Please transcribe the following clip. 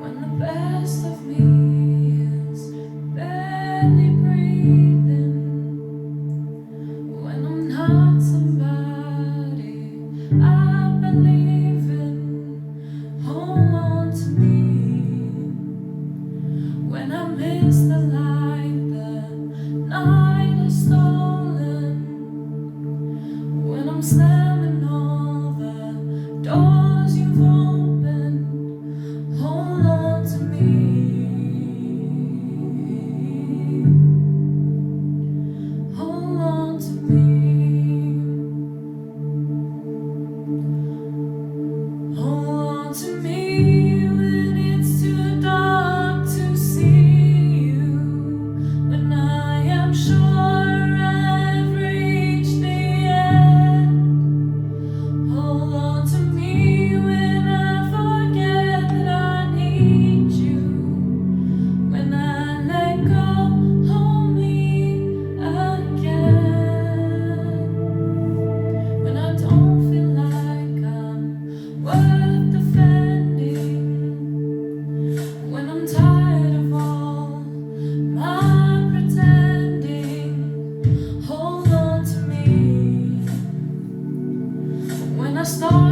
When the best of me is barely breathing, when I'm not somebody I believe in, hold on to me. When I miss the light, the night is stolen. When I'm slamming all the doors you've opened, hold on to me. Hold on to me. Hold on to me when it's too dark to see you. When I am sure I've reached the end. Hold on to me when I forget that I need you. When I let go, hold me again. When I don't feel like I'm worth defending. When I'm tired of all my pretending. Hold on to me. When I start